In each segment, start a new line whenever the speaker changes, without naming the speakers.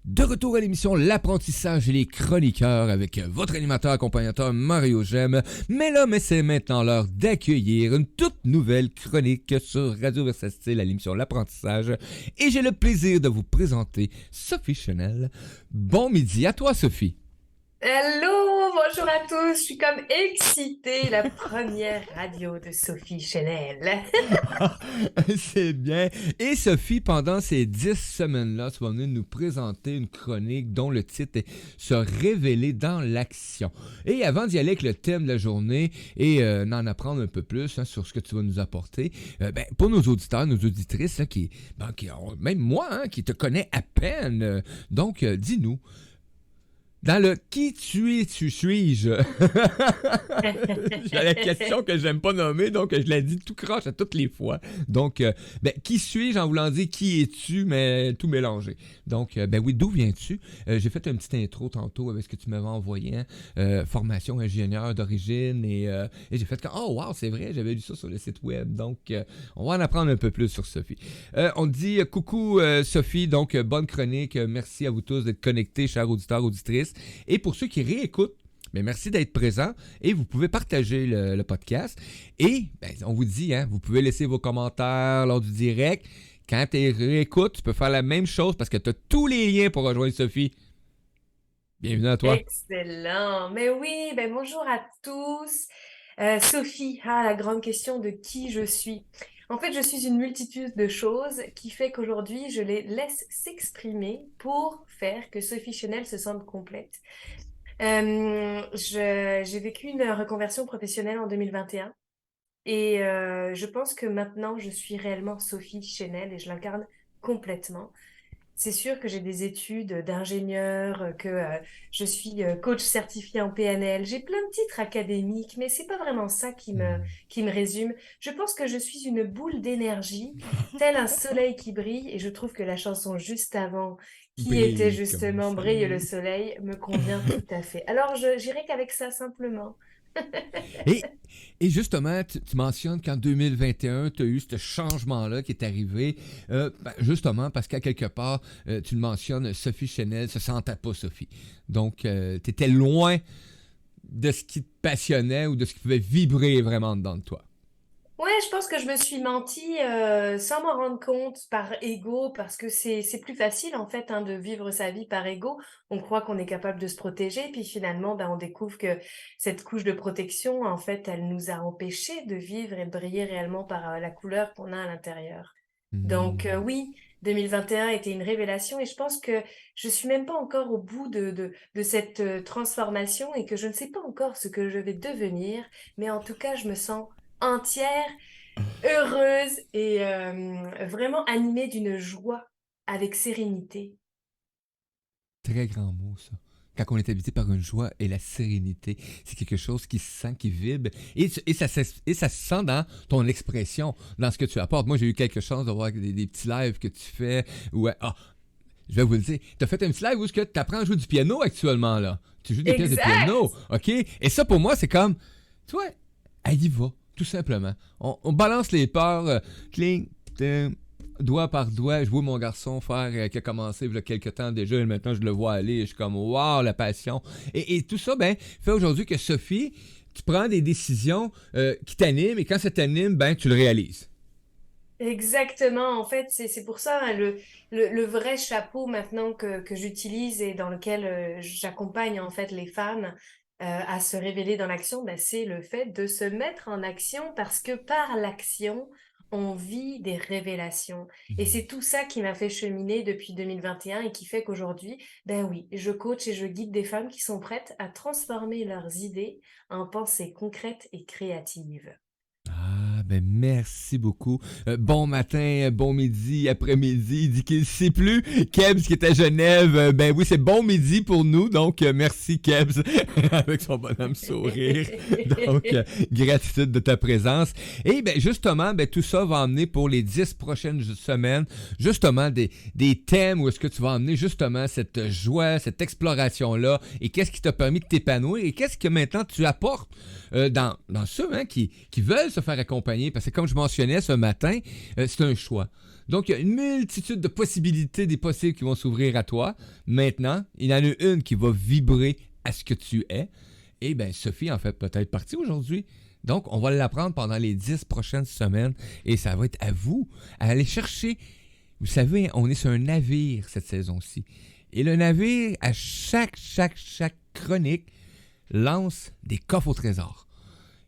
De retour à l'émission L'apprentissage et les chroniqueurs avec votre animateur accompagnateur Mario Gemme. Mais c'est maintenant l'heure d'accueillir une toute nouvelle chronique sur Radio Versatile à l'émission L'apprentissage. Et j'ai le plaisir de vous présenter Sophie Chenel. Bon midi à toi, Sophie.
Hello, bonjour à tous, je suis comme excitée, la première radio de Sophie Chenel.
C'est bien. Et Sophie, pendant ces 10 semaines-là, tu vas venir nous présenter une chronique dont le titre est « Se révéler dans l'action ». Et avant d'y aller avec le thème de la journée et d'en apprendre un peu plus sur ce que tu vas nous apporter, pour nos auditeurs, nos auditrices, là, même moi, qui te connais à peine, donc dis-nous, dans le « qui suis-je » j'ai la question que j'aime pas nommer, donc je la dis tout croche à toutes les fois. Donc, qui suis-je en voulant dire qui es-tu, mais tout mélangé. Donc, oui, d'où viens-tu? J'ai fait une petite intro tantôt avec ce que tu m'avais envoyé, formation ingénieur d'origine, et j'ai fait comme, oh wow, c'est vrai, j'avais lu ça sur le site web. Donc, on va en apprendre un peu plus sur Sophie. On dit coucou Sophie, donc bonne chronique, merci à vous tous d'être connectés, chers auditeurs, auditrices. Et pour ceux qui réécoutent, merci d'être présents et vous pouvez partager le podcast. Et on vous dit, vous pouvez laisser vos commentaires lors du direct. Quand tu réécoutes, tu peux faire la même chose parce que tu as tous les liens pour rejoindre Sophie. Bienvenue à toi.
Excellent. Mais oui, bonjour à tous. Sophie, la grande question de qui je suis. En fait, je suis une multitude de choses qui fait qu'aujourd'hui, je les laisse s'exprimer pour faire que Sophie Chenel se sente complète. J'ai vécu une reconversion professionnelle en 2021 et je pense que maintenant, je suis réellement Sophie Chenel et je l'incarne complètement. C'est sûr que j'ai des études d'ingénieur, que je suis coach certifié en PNL. J'ai plein de titres académiques, mais c'est pas vraiment ça qui me résume. Je pense que je suis une boule d'énergie, tel un soleil qui brille, et je trouve que la chanson juste avant, qui était justement Brille le soleil, me convient tout à fait. Alors, j'irai qu'avec ça simplement.
Et justement, tu mentionnes qu'en 2021, tu as eu ce changement-là qui est arrivé, justement parce qu'à quelque part, tu le mentionnes, Sophie Chenel se sentait pas Sophie. Donc, tu étais loin de ce qui te passionnait ou de ce qui pouvait vibrer vraiment dedans de toi.
Ouais, je pense que je me suis menti sans m'en rendre compte par ego, parce que c'est plus facile en fait de vivre sa vie par ego. On croit qu'on est capable de se protéger, puis finalement on découvre que cette couche de protection, en fait, elle nous a empêchés de vivre et de briller réellement par la couleur qu'on a à l'intérieur. Donc oui, 2021 était une révélation et je pense que je suis même pas encore au bout de cette transformation et que je ne sais pas encore ce que je vais devenir, mais en tout cas je me sens entière, heureuse et vraiment animée d'une joie avec sérénité.
Très grand mot, ça. Quand on est habité par une joie et la sérénité, c'est quelque chose qui se sent, qui vibre. Et ça se sent dans ton expression, dans ce que tu apportes. Moi, j'ai eu quelque chose de voir des petits lives que tu fais. Je vais vous le dire. Tu as fait un petit live où tu apprends à jouer du piano actuellement, là. Tu joues des pièces de piano, OK? Et ça, pour moi, c'est comme, tu vois, elle y va. Tout simplement. On balance les peurs, cling, doigt par doigt. Je vois mon garçon faire qui a commencé il y a quelques temps déjà et maintenant je le vois aller. Je suis comme wow, la passion. Et tout ça, fait aujourd'hui que Sophie, tu prends des décisions qui t'animent et quand ça t'anime, tu le réalises.
Exactement, en fait, c'est pour ça le vrai chapeau maintenant que j'utilise et dans lequel j'accompagne en fait les femmes à se révéler dans l'action, c'est le fait de se mettre en action parce que par l'action, on vit des révélations. Et c'est tout ça qui m'a fait cheminer depuis 2021 et qui fait qu'aujourd'hui, oui, je coach et je guide des femmes qui sont prêtes à transformer leurs idées en pensées concrètes et créatives.
Merci beaucoup. Bon matin, bon midi, après-midi. Il dit qu'il ne sait plus. Kebs qui est à Genève, oui, c'est bon midi pour nous. Donc, merci Kebs avec son bonhomme sourire. Donc, gratitude de ta présence. Et justement, tout ça va emmener pour les 10 prochaines semaines, justement, des thèmes où est-ce que tu vas emmener justement cette joie, cette exploration-là et qu'est-ce qui t'a permis de t'épanouir et qu'est-ce que maintenant tu apportes dans ceux qui veulent se faire accompagner d'accompagner, parce que comme je mentionnais ce matin, c'est un choix. Donc, il y a une multitude de possibilités, des possibles qui vont s'ouvrir à toi. Maintenant, il y en a une qui va vibrer à ce que tu es. Et bien, Sophie, en fait, peut-être partie aujourd'hui. Donc, on va l'apprendre pendant les 10 prochaines semaines. Et ça va être à vous à aller chercher. Vous savez, on est sur un navire cette saison-ci. Et le navire, à chaque chronique, lance des coffres au trésor.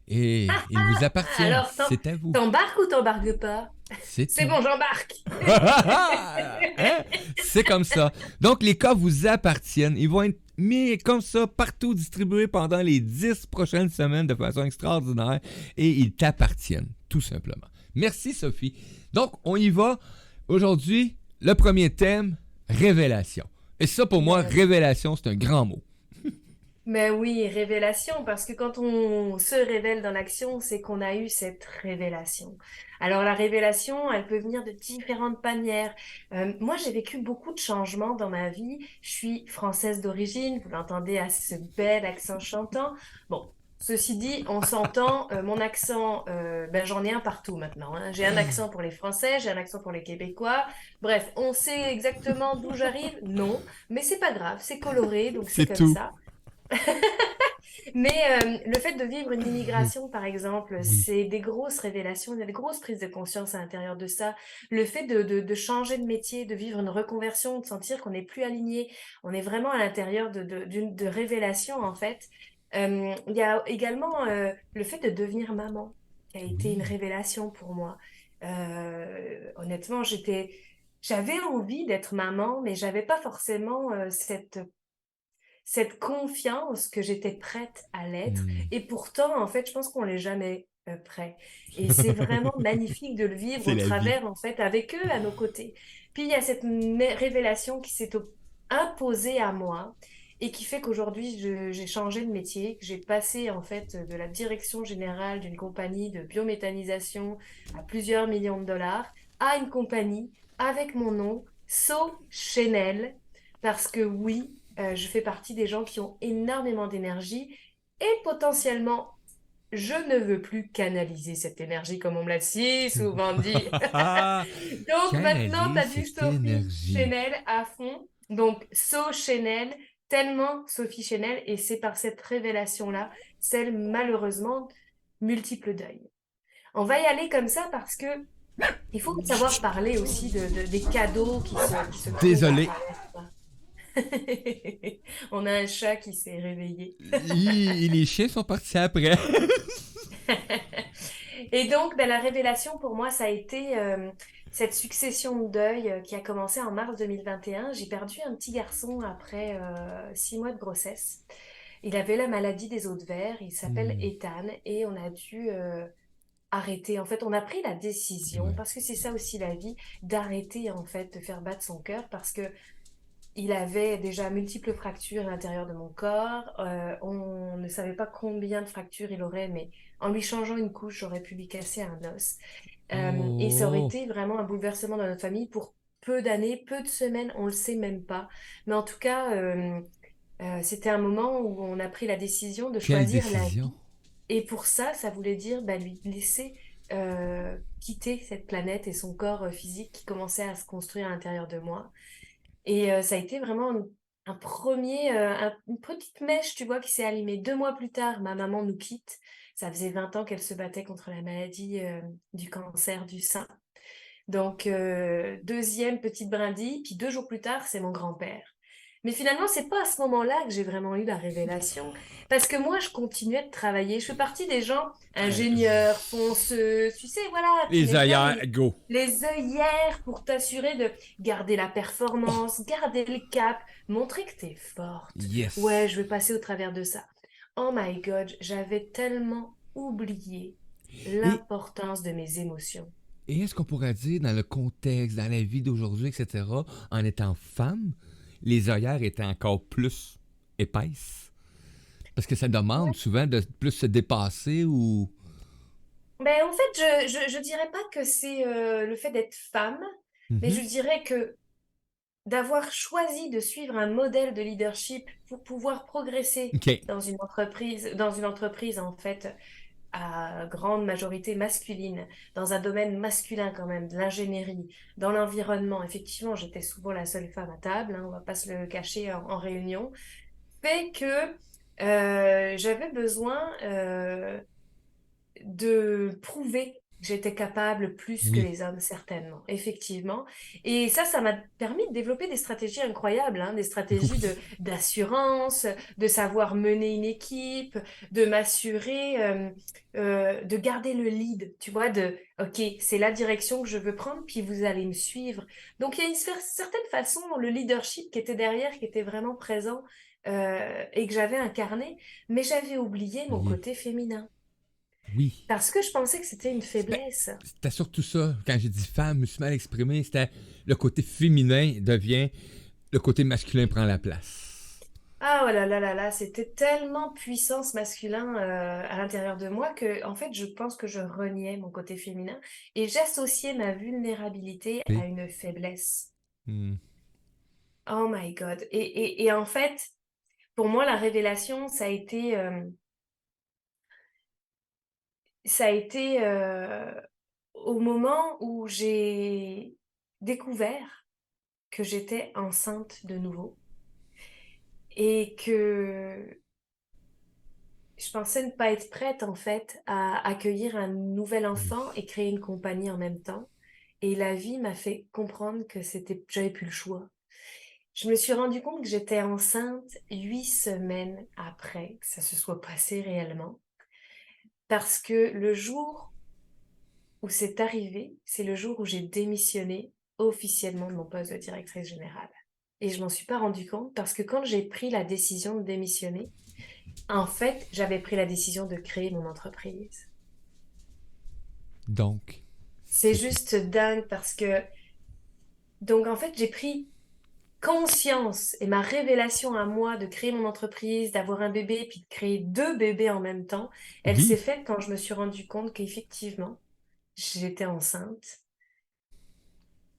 Et ils vous appartiennent.
Alors,
C'est à vous.
t'embarques ou t'embarques pas?
C'est
C'est
tout.
bon, j'embarque.
Hein? C'est comme ça. Donc, les coffres vous appartiennent. Ils vont être mis comme ça, partout distribués pendant les 10 prochaines semaines de façon extraordinaire. Et ils t'appartiennent, tout simplement. Merci, Sophie. Donc, on y va. Aujourd'hui, le premier thème, révélation. Et ça, pour moi, révélation, c'est un grand mot.
Mais oui, révélation, parce que quand on se révèle dans l'action, c'est qu'on a eu cette révélation. Alors la révélation, elle peut venir de différentes manières. Moi, j'ai vécu beaucoup de changements dans ma vie. Je suis française d'origine, vous l'entendez à ce bel accent chantant. Bon, ceci dit, on s'entend, mon accent, ben, j'en ai un partout maintenant, hein. J'ai un accent pour les Français, j'ai un accent pour les Québécois. Bref, on sait exactement d'où j'arrive? Non, mais c'est pas grave, c'est coloré, donc c'est
C'est
comme
tout.
ça. Mais le fait de vivre une immigration, par exemple,
Oui.
c'est des grosses révélations, il y a des grosses prises de conscience à l'intérieur de ça. Le fait de changer de métier, de vivre une reconversion, de sentir qu'on n'est plus aligné, on est vraiment à l'intérieur de révélations, en fait. Il y a également le fait de devenir maman, qui a été une
Oui.
révélation pour moi. Honnêtement, j'avais envie d'être maman, mais j'avais pas forcément cette confiance que j'étais prête à l'être.
Hmm.
Et pourtant, en fait, je pense qu'on l'est jamais prêt. Et c'est vraiment magnifique de le vivre
C'est
au
la vie.
travers, en fait, avec eux à nos côtés. Puis il y a cette révélation qui s'est imposée à moi et qui fait qu'aujourd'hui, j'ai changé de métier, que j'ai passé, en fait, de la direction générale d'une compagnie de biométhanisation à plusieurs millions de dollars à une compagnie avec mon nom, So Chanel, parce que oui, je fais partie des gens qui ont énormément d'énergie et potentiellement, je ne veux plus canaliser cette énergie comme on me l'a si souvent dit. Donc maintenant, tu as
Canalise
du
cette
Sophie
énergie.
Chanel à fond. Donc, So Chanel, tellement Sophie Chanel, et c'est par cette révélation-là, celle malheureusement multiple deuil. On va y aller comme ça parce que il faut savoir parler aussi des cadeaux qui se trouvent à
Désolé.
travers ça. On a un chat qui s'est réveillé.
Les chiens sont partis après.
Et donc, ben, la révélation pour moi, ça a été cette succession de deuil qui a commencé en mars 2021. J'ai perdu un petit garçon après 6 mois de grossesse. Il avait la maladie des os de verre, il s'appelle
Hmm.
Ethan et on a dû arrêter. En fait, on a pris la décision,
Ouais.
parce que c'est ça aussi la vie, d'arrêter en fait de faire battre son cœur parce que il avait déjà multiples fractures à l'intérieur de mon corps. On ne savait pas combien de fractures il aurait, mais en lui changeant une couche, j'aurais pu lui casser un os. Et ça aurait
Oh,
été vraiment un bouleversement dans notre famille pour peu d'années, peu de semaines, on ne le sait même pas. Mais en tout cas, c'était un moment où on a pris la décision de
quelle
choisir la
décision.
vie. Et pour ça, ça voulait dire bah, lui laisser quitter cette planète et son corps physique qui commençait à se construire à l'intérieur de moi. Et ça a été vraiment un premier, une petite mèche, tu vois, qui s'est allumée. 2 mois plus tard, ma maman nous quitte. Ça faisait 20 ans qu'elle se battait contre la maladie du cancer du sein. Donc, deuxième petite brindille, puis 2 jours plus tard, c'est mon grand-père. Mais finalement, c'est pas à ce moment-là que j'ai vraiment eu la révélation, parce que moi, je continuais de travailler. Je fais partie des gens ingénieurs, fonceux, tu sais, voilà, tu
Les
mets bien
ailleurs, go.
les œillères pour t'assurer de garder la performance, garder le cap, montrer que t'es forte. Ouais,
Yes.
je vais passer au travers de ça. Oh my God, j'avais tellement oublié
Et,
l'importance de mes émotions.
et est-ce qu'on pourrait dire, dans le contexte, dans la vie d'aujourd'hui, etc., en étant femme, les œillères étaient encore plus épaisses? Parce que ça demande souvent de plus se dépasser ou...
Ben, en fait, je dirais pas que c'est le fait d'être femme, mais je
Mhm.
dirais que d'avoir choisi de suivre un modèle de leadership pour pouvoir progresser
OK.
dans une entreprise en fait, à grande majorité masculine, dans un domaine masculin quand même, de l'ingénierie, dans l'environnement, effectivement, j'étais souvent la seule femme à table, hein, on va pas se le cacher en réunion, fait que j'avais besoin de prouver que j'étais capable plus que
Oui.
les hommes, certainement, effectivement. Et ça m'a permis de développer des stratégies incroyables, hein, des stratégies
Oui.
d'assurance, de savoir mener une équipe, de m'assurer, de garder le lead, tu vois, OK, c'est la direction que je veux prendre, puis vous allez me suivre. Donc, il y a une certaine façon, le leadership qui était derrière, qui était vraiment présent, et que j'avais incarné, mais j'avais oublié mon
Oui.
côté féminin.
Oui.
Parce que je pensais que c'était une
Ben,
faiblesse.
c'était surtout ça. Quand j'ai dit femme, je me suis mal exprimé. C'était le côté féminin devient. Le côté masculin prend la place.
Ah oh là là là là, c'était tellement puissance masculin à l'intérieur de moi que, en fait, je pense que je reniais mon côté féminin et j'associais ma vulnérabilité à
Et,
une faiblesse.
hmm,
Oh my God. Et en fait, pour moi, la révélation, ça a été au moment où j'ai découvert que j'étais enceinte de nouveau et que je pensais ne pas être prête en fait à accueillir un nouvel
oui.
enfant et créer une compagnie en même temps. Et la vie m'a fait comprendre que j'avais plus le choix. Je me suis rendu compte que j'étais enceinte 8 semaines après que ça se soit passé réellement. Parce que le jour où c'est arrivé, c'est le jour où j'ai démissionné officiellement de mon poste de directrice générale. Et je m'en suis pas rendu compte parce que quand j'ai pris la décision de démissionner, en fait, j'avais pris la décision de créer mon entreprise.
Donc,
C'est
c'est ça.
juste dingue parce que, donc en fait, j'ai pris conscience et ma révélation à moi de créer mon entreprise, d'avoir un bébé, puis de créer deux bébés en même temps, elle s'est
Oui.
faite quand je me suis rendu compte qu'effectivement, j'étais enceinte.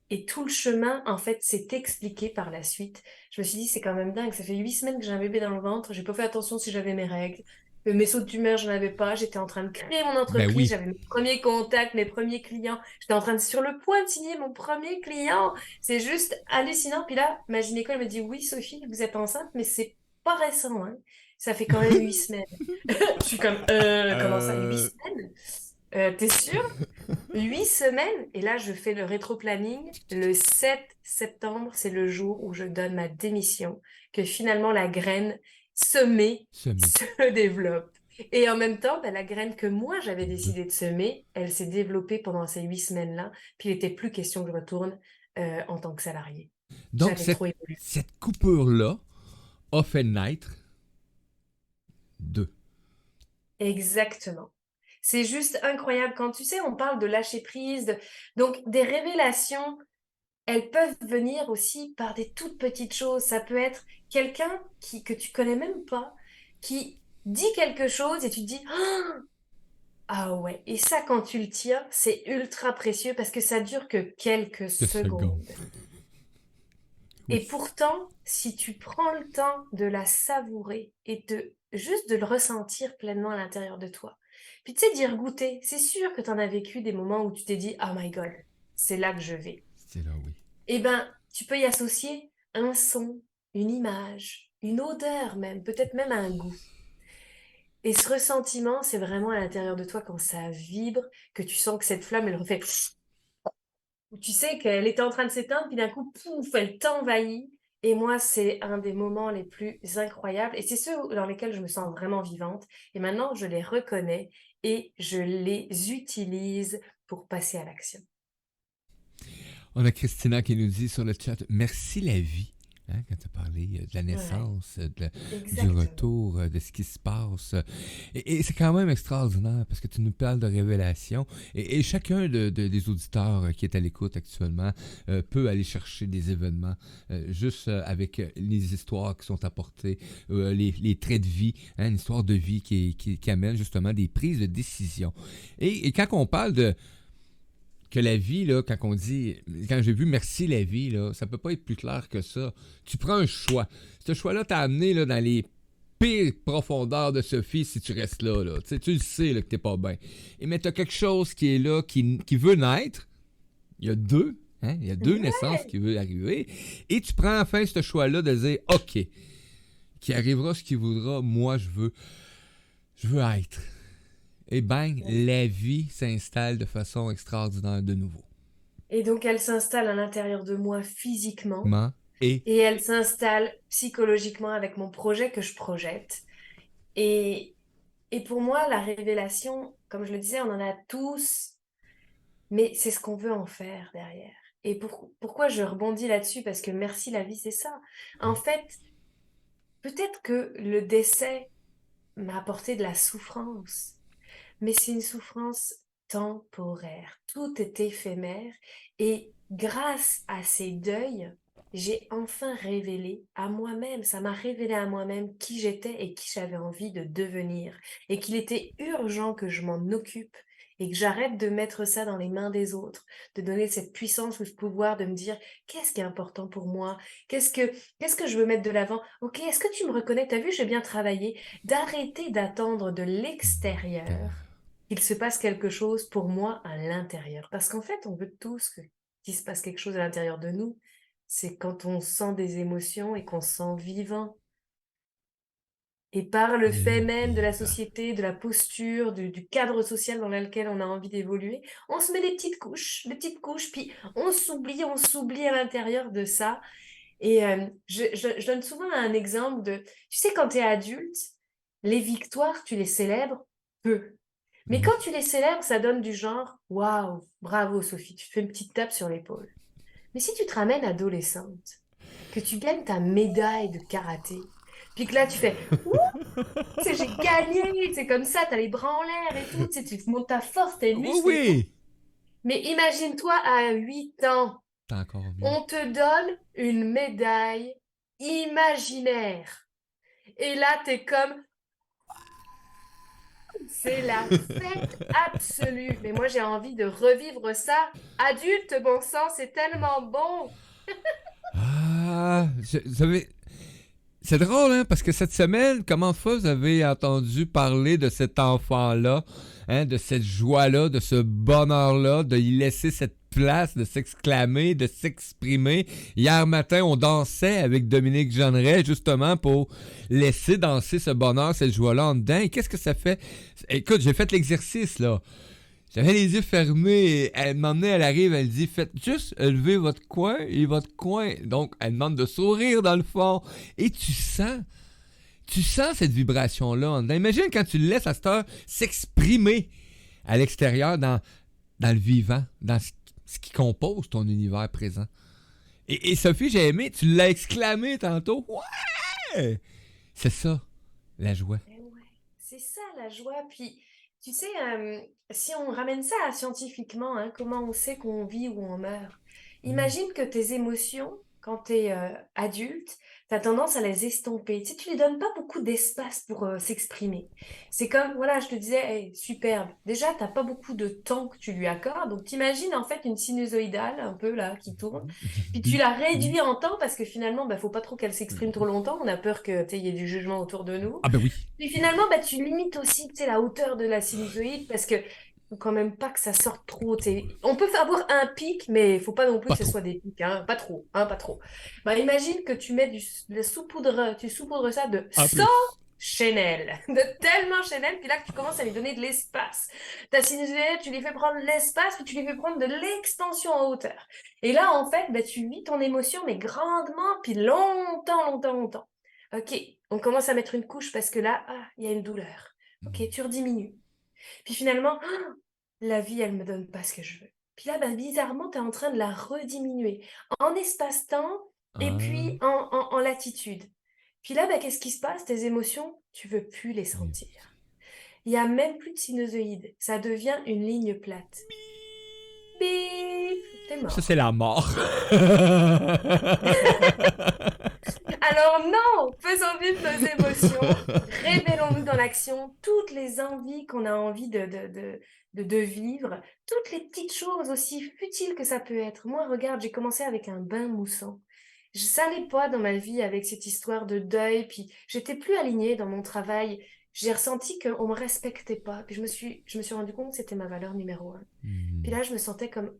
Et tout le chemin, en fait, s'est expliqué par la suite. Je me suis dit, c'est quand même dingue. Ça fait 8 semaines que j'ai un bébé dans le ventre. J'ai pas fait attention si j'avais mes règles. Mes sauts d'humeur, je n'en avais pas. J'étais en train de créer mon
Ben
entreprise.
oui.
J'avais mes premiers contacts, mes premiers clients. J'étais en train sur le point de signer mon premier client. C'est juste hallucinant. Puis là, ma gynéco, elle me dit, oui, Sophie, vous êtes enceinte, mais c'est pas récent, hein. Ça fait quand même 8 semaines. Je suis comme, comment ça, huit
Euh,
semaines? T'es sûre? 8 semaines, et là, je fais le rétro-planning. Le 7 septembre, c'est le jour où je donne ma démission, que finalement la graine semée
semer.
se développe. Et en même temps, ben, la graine que moi, j'avais
De-
décidé de semer, elle s'est développée pendant ces 8 semaines-là, puis il n'était plus question que je retourne en tant que salarié.
Donc,
J'avais trop évolué.
cette coupure-là a fait naître deux.
Exactement. C'est juste incroyable. Quand tu sais, on parle de lâcher prise, donc des révélations. Elles peuvent venir aussi par des toutes petites choses. Ça peut être quelqu'un que tu connais même pas, qui dit quelque chose et tu te dis ah ouais. Et ça, quand tu le tiens, c'est ultra précieux parce que ça dure que quelques
De secondes.
secondes.
Oui.
Et pourtant, si tu prends le temps de la savourer et de juste de le ressentir pleinement à l'intérieur de toi, puis tu sais, d'y regoûter, c'est sûr que tu en as vécu des moments où tu t'es dit oh my God, c'est là que je vais.
C'est là, oui.
Eh ben, tu peux y associer un son, une image, une odeur même, peut-être même un goût. Et ce ressentiment, c'est vraiment à l'intérieur de toi quand ça vibre, que tu sens que cette flamme, elle refait... Ou tu sais qu'elle était en train de s'éteindre, puis d'un coup, pouf, elle t'envahit. Et moi, c'est un des moments les plus incroyables. Et c'est ceux dans lesquels je me sens vraiment vivante. Et maintenant, je les reconnais et je les utilise pour passer à l'action.
On a Christina qui nous dit sur le chat merci la vie. Hein, quand tu as parlé de la
Ouais,
naissance, du
exactement.
retour, de ce qui se passe. Et c'est quand même extraordinaire parce que tu nous parles de révélation. Et chacun des auditeurs qui est à l'écoute actuellement peut aller chercher des événements juste avec les histoires qui sont apportées, les traits de vie, hein, une histoire de vie qui amène justement des prises de décision. Et quand on parle de que la vie, là, quand on dit, quand j'ai vu merci la vie, là, ça peut pas être plus clair que ça. Tu prends un choix. Ce choix-là t'a amené là, dans les pire profondeur de Sophie si tu restes là. Tu sais, tu le sais là, que t'es pas bien. Et mais t'as quelque chose qui est là, qui veut naître. Il y a deux. Hein? Il y a deux naissances
Ouais.
qui veulent arriver. Et tu prends enfin ce choix-là de dire OK, qui arrivera ce qui voudra, moi je veux être. Et bang, la vie s'installe de façon extraordinaire de nouveau.
Et donc, elle s'installe à l'intérieur de moi physiquement
Ment et
et elle s'installe psychologiquement avec mon projet que je projette. Et, et pour moi, la révélation, comme je le disais, on en a tous, mais c'est ce qu'on veut en faire derrière. Et pourquoi je rebondis là-dessus? Parce que merci la vie, c'est ça. En fait, peut-être que le décès m'a apporté de la souffrance, mais c'est une souffrance temporaire. Tout est éphémère et grâce à ces deuils, j'ai enfin révélé à moi-même, ça m'a révélé à moi-même qui j'étais et qui j'avais envie de devenir et qu'il était urgent que je m'en occupe et que j'arrête de mettre ça dans les mains des autres, de donner cette puissance ou ce pouvoir de me dire qu'est-ce qui est important pour moi, qu'est-ce que je veux mettre de l'avant. OK, est-ce que tu me reconnais? T'as vu, j'ai bien travaillé. D'arrêter d'attendre de l'extérieur qu'il se passe quelque chose pour moi à l'intérieur. Parce qu'en fait, on veut tous qu'il se passe quelque chose à l'intérieur de nous. C'est quand on sent des émotions et qu'on se sent vivant. Et par le fait même de la
vivant.
société, de la posture, du cadre social dans lequel on a envie d'évoluer, on se met des petites couches, puis on s'oublie à l'intérieur de ça. Et je donne souvent un exemple de, tu sais, quand tu es adulte, les victoires, tu les célèbres peu. Mais quand
Oui.
tu les célèbres, ça donne du genre, waouh, bravo Sophie, tu te fais une petite tape sur l'épaule. Mais si tu te ramènes adolescente, que tu gagnes ta médaille de karaté, puis que là tu fais, ouh, j'ai gagné, c'est comme ça, t'as les bras en l'air et tout, tu sais, tu montes ta force, tes
Oui,
muscles et tout.
oui!
Mais imagine-toi à 8 ans,
C'est encore mieux.
on te donne une médaille imaginaire. Et là, t'es comme, c'est la fête absolue. Mais moi, j'ai envie de revivre ça. Adulte, bon sang, c'est tellement bon.
Ah, c'est drôle, hein, parce que cette semaine, comment de fois vous avez entendu parler de cet enfant-là, hein, de cette joie-là, de ce bonheur-là, de y laisser cette place, de s'exclamer, de s'exprimer. Hier matin, on dansait avec Dominique Jeanneret, justement, pour laisser danser ce bonheur, cette joie-là en dedans. Et qu'est-ce que ça fait? Écoute, j'ai fait l'exercice, là. J'avais les yeux fermés et elle m'emmenait, elle arrive, elle dit faites juste lever votre coin et votre coin. Donc, elle demande de sourire dans le fond. Et tu sens cette vibration-là en dedans. Imagine quand tu le laisses à cette heure s'exprimer à l'extérieur dans le vivant, dans ce qui compose ton univers présent. Et Sophie, j'ai aimé, tu l'as exclamé tantôt. Ouais! C'est ça, la joie.
Eh ouais, c'est ça la joie. Puis, tu sais, si on ramène ça à scientifiquement, hein, comment on sait qu'on vit ou on meurt?
Mm.
Imagine que tes émotions, quand tu es adulte, tu as tendance à les estomper. Tu sais, tu lui donnes pas beaucoup d'espace pour s'exprimer. C'est comme, voilà, je te disais, hey, superbe. Déjà, t'as pas beaucoup de temps que tu lui accordes. Donc, t'imagines en fait une sinusoïdale, un peu là, qui tourne. Puis tu la réduis en temps parce que finalement, bah, faut pas trop qu'elle s'exprime trop longtemps. On a peur que, tu sais, il y ait du jugement autour de nous.
Ah ben oui.
Et finalement, bah, tu limites aussi, tu sais, la hauteur de la sinusoïde parce que faut quand même pas que ça sorte trop. Tu sais. On peut avoir un pic, mais il faut pas non plus
Pas
que ce
trop.
soit des pics, hein. Pas trop, hein, pas trop. Bah, imagine que tu mets de la saupoudre, tu saupoudres ça de
En
100
plus.
Chanel, de tellement Chanel, puis là que tu commences à lui donner de l'espace. Ta sinusoïde, tu lui fais prendre l'espace, puis tu lui fais prendre de l'extension en hauteur. Et là, en fait, bah, tu vis ton émotion, mais grandement, puis longtemps, longtemps, longtemps. Ok, on commence à mettre une couche parce que là, ah, il y a une douleur. Ok, tu rediminues. Puis finalement, ah, la vie, elle me donne pas ce que je veux. Puis là, ben, bizarrement, tu es en train de la rediminuer en espace-temps et puis
Ah.
en latitude. Puis là, ben, qu'est-ce qui se passe? Tes émotions, tu veux plus les
Oui.
sentir. Il y a même plus de sinusoïde. Ça devient une ligne plate. Bip, t'es
Ça,
mort.
c'est la mort.
Alors non, faisons vivre nos émotions, révélons-nous dans l'action toutes les envies qu'on a envie de vivre, toutes les petites choses aussi futiles que ça peut être. Moi, regarde, j'ai commencé avec un bain moussant. ça allait pas dans ma vie avec cette histoire de deuil, puis j'étais plus alignée dans mon travail. J'ai ressenti qu'on me respectait pas, puis je me suis rendu compte que c'était ma valeur numéro un. Puis
Hmm.
là, je me sentais comme,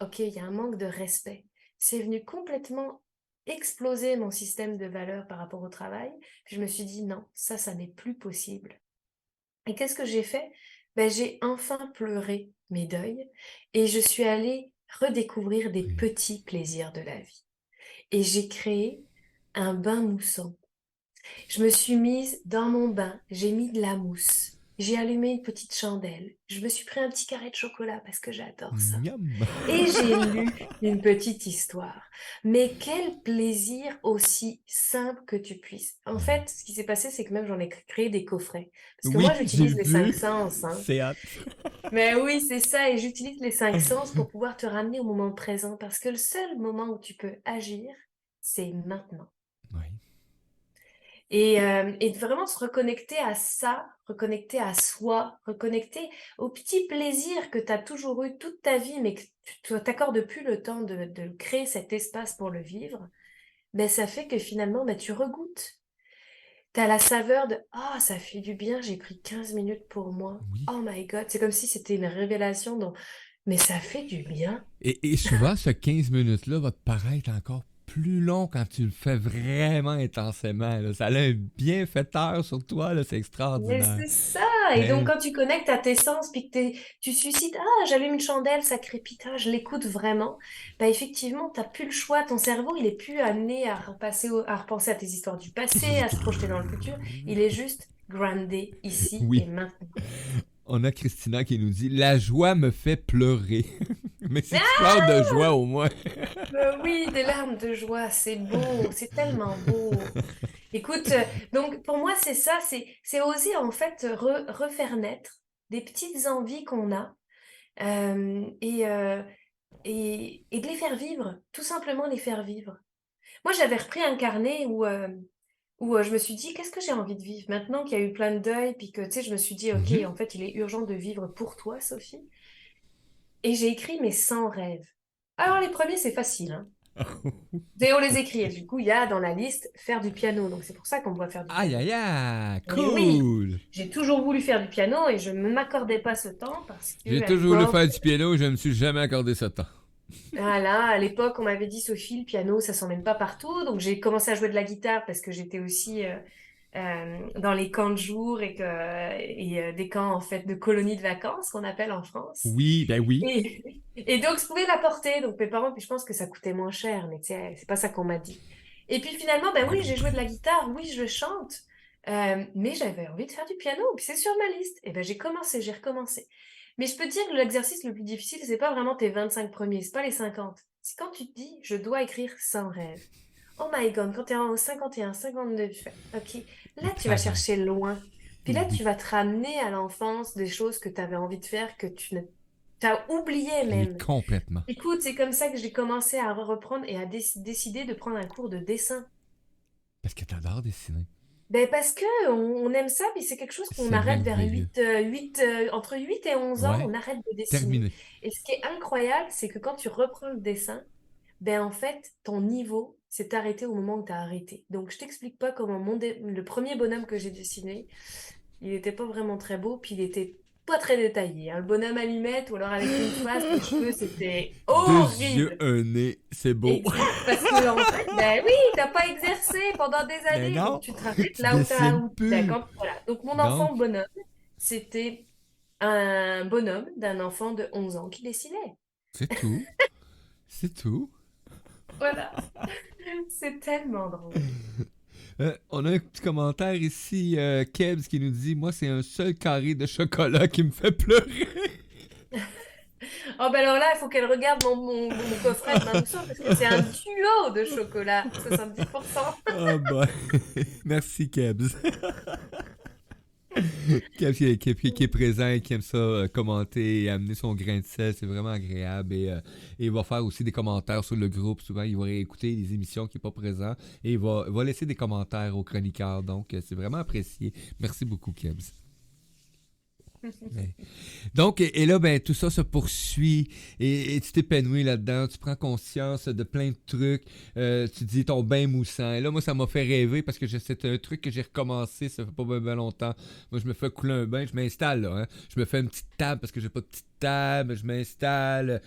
OK, il y a un manque de respect. C'est venu complètement exploser mon système de valeurs par rapport au travail. Puis je me suis dit, non, ça n'est plus possible. Et qu'est-ce que j'ai fait? Ben, j'ai enfin pleuré mes deuils et je suis allée redécouvrir des
Oui.
petits plaisirs de la vie. Et j'ai créé un bain moussant. Je me suis mise dans mon bain, j'ai mis de la mousse, j'ai allumé une petite chandelle, je me suis pris un petit carré de chocolat parce que j'adore ça.
Miam!
Et j'ai lu une petite histoire. Mais quel plaisir aussi simple que tu puisses. En
Ouais.
fait, ce qui s'est passé, c'est que même j'en ai créé des coffrets. Parce que
Oui,
moi,
j'ai
j'utilise les cinq
vu.
sens, hein.
C'est hot.
Mais oui, c'est ça, et j'utilise les cinq sens pour pouvoir te ramener au moment présent. Parce que le seul moment où tu peux agir, c'est maintenant.
Oui.
Et de vraiment se reconnecter à ça, reconnecter à soi, reconnecter aux petits plaisirs que tu as toujours eu toute ta vie, mais que tu t'accordes plus le temps de créer cet espace pour le vivre, ben ça fait que finalement, ben, tu regoutes. Tu as la saveur de «Ah, ça fait du bien, j'ai pris 15 minutes pour moi.
Oui.
Oh my God!» C'est comme si c'était une révélation mais ça fait du bien.
Et souvent, ce 15 minutes-là va te paraître encore plus long quand tu le fais vraiment intensément. Là. Ça a un bienfaiteur sur toi, là, c'est
Mais
extraordinaire.
c'est ça! Et donc,
Hein?
quand tu connectes à tes sens, puis que tu suscites, ah, j'allume une chandelle, ça crépite, ah, je l'écoute vraiment, bah effectivement, t'as plus le choix. Ton cerveau, il est plus amené à à repenser à tes histoires du passé, à se projeter dans le futur. Il est juste groundé ici et
Oui.
maintenant.
On a Christina qui nous dit la joie me fait pleurer. Mais si tu
Ah!
pleures de joie au moins.
Oui, des larmes de joie, c'est beau, c'est tellement beau. Écoute, donc pour moi, c'est ça, c'est oser en fait refaire naître des petites envies qu'on a. Euh, et, euh, et de les faire vivre, tout simplement les faire vivre. Moi, j'avais repris un carnet où je me suis dit, qu'est-ce que j'ai envie de vivre maintenant qu'il y a eu plein de deuil, puis que, tu sais, je me suis dit, ok,
Mhm.
en fait, il est urgent de vivre pour toi, Sophie. Et j'ai écrit mes 100 rêves. Alors, les premiers, c'est facile, hein. Et on les écrit. Et du coup, il y a dans la liste faire du piano. Donc, c'est pour ça qu'on doit faire du
Aïe
piano.
aïe aïe,
Et oui,
cool.
j'ai toujours voulu faire du piano et je ne m'accordais pas ce temps parce
J'ai
que à
toujours voulu
l'époque,
faire du piano, je me suis jamais accordé ce temps.
voilà, à l'époque, on m'avait dit, Sophie, le piano, ça s'emmène pas partout. Donc, j'ai commencé à jouer de la guitare parce que j'étais aussi dans les camps de jour et des camps, en fait, de colonies de vacances, qu'on appelle en France.
Oui, ben oui.
Et donc, je pouvais l'apporter. Donc, mes parents, puis je pense que ça coûtait moins cher, mais tu sais, c'est pas ça qu'on m'a dit. Et puis, finalement, ben
Moi
oui,
non
j'ai joué de
plus.
la guitare, oui, je chante. Mais j'avais envie de faire du piano, puis c'est sur ma liste. Et ben, j'ai recommencé. Mais je peux te dire que l'exercice le plus difficile, c'est pas vraiment tes 25 premiers, c'est pas les 50. C'est quand tu te dis, je dois écrire 100 rêves. Oh my God, quand tu es en 51, 52, tu fais, OK,
Le
là, tu vas
travail.
chercher loin. Puis là, tu
Oui.
vas te ramener à l'enfance des choses que tu avais envie de faire, que tu ne t'as oublié
Oui,
même.
complètement.
Écoute, c'est comme ça que j'ai commencé à reprendre et à décider de prendre un cours de dessin.
Parce que t'adores dessiner.
Ben parce que on aime ça, puis c'est quelque chose qu'on
C'est
arrête vers
merveilleux.
entre 8 et 11 ans,
Ouais,
on arrête de dessiner.
terminé.
Et ce qui est incroyable, c'est que quand tu reprends le dessin, ben en fait, ton niveau s'est arrêté au moment où tu as arrêté. Donc je t'explique pas comment le premier bonhomme que j'ai dessiné, il n'était pas vraiment très beau, puis il était pas très détaillé, hein. Le bonhomme allumette ou alors avec une face, les cheveux, c'était
Deux yeux,
horrible.
un nez, c'est beau.
Exact, parce que en fait, ben oui, t'as pas exercé pendant des
Mais
années,
non,
donc tu te rappelles
tu
là où
dessines plus.
voilà. Donc mon enfant
Donc,
bonhomme, c'était un bonhomme d'un enfant de 11 ans qui dessinait.
c'est tout. C'est tout.
Voilà, c'est tellement drôle.
On a un petit commentaire ici, Kebs, qui nous dit moi, c'est un seul carré de chocolat qui me fait pleurer.
Oh ben alors là, il faut qu'elle regarde mon coffret de Mamoussa parce que c'est un duo de chocolat, 70%.
Ah bah, merci Kebs. Kebs qui est présent et qui aime ça commenter et amener son grain de sel, c'est vraiment agréable. Et il va faire aussi des commentaires sur le groupe. Souvent, il va écouter les émissions qui n'est pas présent et il va laisser des commentaires aux chroniqueurs. Donc, c'est vraiment apprécié. Merci beaucoup, Kebs. Mais- Donc, et là, ben, tout ça se poursuit et tu t'épanouis là-dedans. Tu prends conscience de plein de trucs. Tu te dis ton bain moussant. Et là, moi, ça m'a fait rêver parce que c'est un truc que j'ai recommencé. Ça fait pas bien longtemps. Moi, je me fais couler un bain. Je m'installe là. Hein. Je me fais une petite table parce que j'ai pas de petite table. Je m'installe.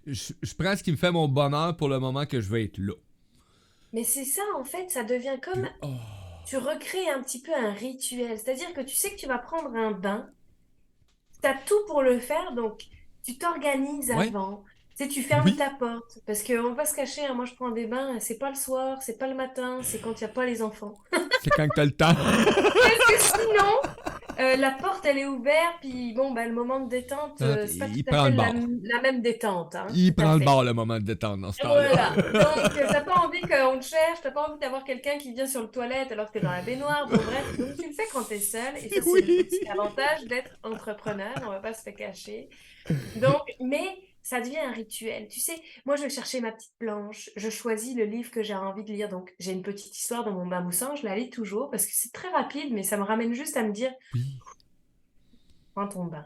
Je prends ce qui me fait mon bonheur pour le moment que je vais être là.
Mais c'est ça, en fait, ça devient comme
Puis, oh,
tu recrées un petit peu un rituel. C'est-à-dire que tu sais que tu vas prendre un bain. Tu as tout pour le faire, donc tu t'organises
ouais,
avant. Tu sais, tu fermes
oui.
ta porte. Parce qu'on va pas se cacher, hein, moi je prends des bains, c'est pas le soir, c'est pas le matin, c'est quand il n'y a pas les enfants.
C'est quand que t'as le temps.
Parce que sinon, la porte elle est ouverte, puis bon, bah, le moment de détente, c'est pas tout
Il
à
prend
fait
le
la,
bord.
la même détente, hein,
Il
tout à
prend le
fait.
bord le moment de détendre dans ce temps-là.
Voilà. Donc, t'as pas envie qu'on te cherche, t'as pas envie d'avoir quelqu'un qui vient sur le toilette alors que t'es dans la baignoire. Bon, bref. Donc, tu le fais quand t'es seul. Et ça, c'est
Oui.
aussi l'avantage d'être entrepreneur. On va pas se le cacher. Donc, mais ça devient un rituel. Tu sais, moi, je vais chercher ma petite planche. Je choisis le livre que j'ai envie de lire. Donc, j'ai une petite histoire dans mon bain moussant. Je la lis toujours parce que c'est très rapide, mais ça me ramène juste à me dire,
Oui.
prends ton bain.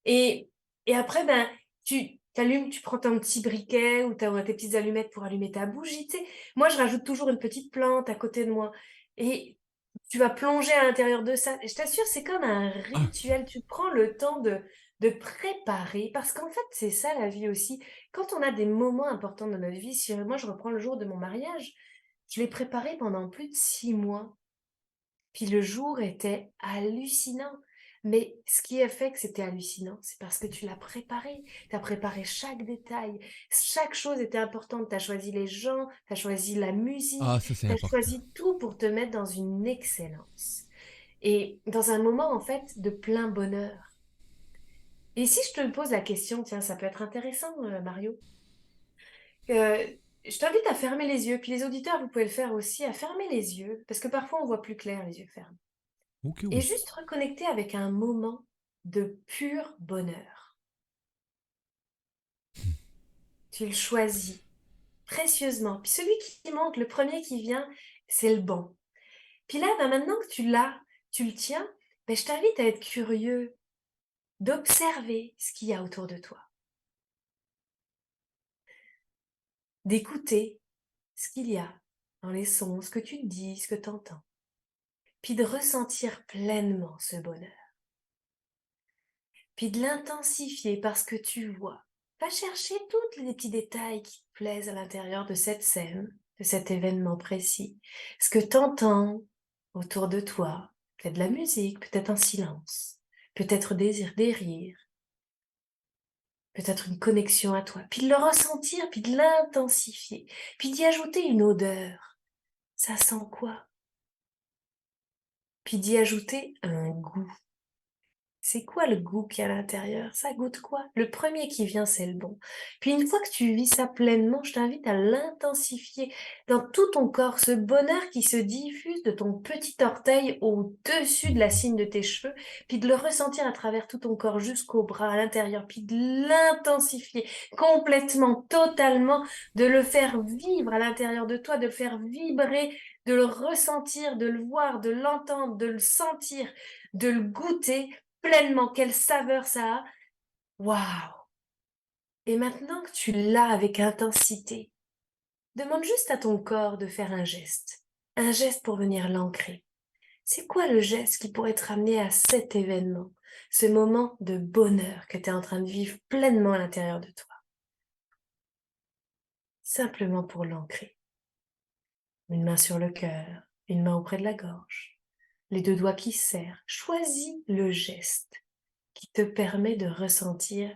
Et, et après, ben, tu t'allumes, tu prends ton petit briquet ou tes petites allumettes pour allumer ta bougie, tu sais. Moi, je rajoute toujours une petite plante à côté de moi. Et tu vas plonger à l'intérieur de ça. Et je t'assure, c'est comme un
Ah,
rituel. Tu prends le temps de préparer. Parce qu'en fait, c'est ça la vie aussi. Quand on a des moments importants dans notre vie, si moi, je reprends le jour de mon mariage, je l'ai préparé pendant plus de 6 mois. Puis le jour était hallucinant. Mais ce qui a fait que c'était hallucinant, c'est parce que tu l'as préparé. Tu as préparé chaque détail. Chaque chose était importante. Tu as choisi les gens, tu as choisi la musique,
ça c'est
tu as
important.
choisi tout pour te mettre dans une excellence. Et dans un moment, en fait, de plein bonheur. Et si je te pose la question, tiens, ça peut être intéressant, Mario. Euh, je t'invite à fermer les yeux. Puis les auditeurs, vous pouvez le faire aussi, à fermer les yeux. Parce que parfois, on voit plus clair les yeux fermés.
Ok,
Et
oui.
juste reconnecter avec un moment de pur bonheur. Tu le choisis précieusement. Puis celui qui manque, le premier qui vient, c'est le bon. Puis là, ben maintenant que tu l'as, tu le tiens, ben je t'invite à être curieux, d'observer ce qu'il y a autour de toi, d'écouter ce qu'il y a dans les sons, ce que tu te dis, ce que tu entends, puis de ressentir pleinement ce bonheur. Puis de l'intensifier parce que tu vois. Va chercher tous les petits détails qui te plaisent à l'intérieur de cette scène, de cet événement précis. Ce que tu entends autour de toi, peut-être de la musique, peut-être un silence, peut-être des rires, peut-être une connexion à toi. Puis de le ressentir, puis de l'intensifier, puis d'y ajouter une odeur. Ça sent quoi? Puis d'y ajouter un goût. C'est quoi le goût qu'il y a à l'intérieur? Ça goûte quoi? Le premier qui vient, c'est le bon. Puis une fois que tu vis ça pleinement, je t'invite à l'intensifier dans tout ton corps, ce bonheur qui se diffuse de ton petit orteil au-dessus de la cime de tes cheveux, puis de le ressentir à travers tout ton corps jusqu'au bras à l'intérieur, puis de l'intensifier complètement, totalement, de le faire vivre à l'intérieur de toi, de le faire vibrer, de le ressentir, de le voir, de l'entendre, de le sentir, de le goûter pleinement, quelle saveur ça a. Waouh! Et maintenant que tu l'as avec intensité, demande juste à ton corps de faire un geste pour venir l'ancrer. C'est quoi le geste qui pourrait te ramener à cet événement, ce moment de bonheur que tu es en train de vivre pleinement à l'intérieur de toi? Simplement pour l'ancrer. Une main sur le cœur, une main auprès de la gorge, les deux doigts qui serrent. Choisis le geste qui te permet de ressentir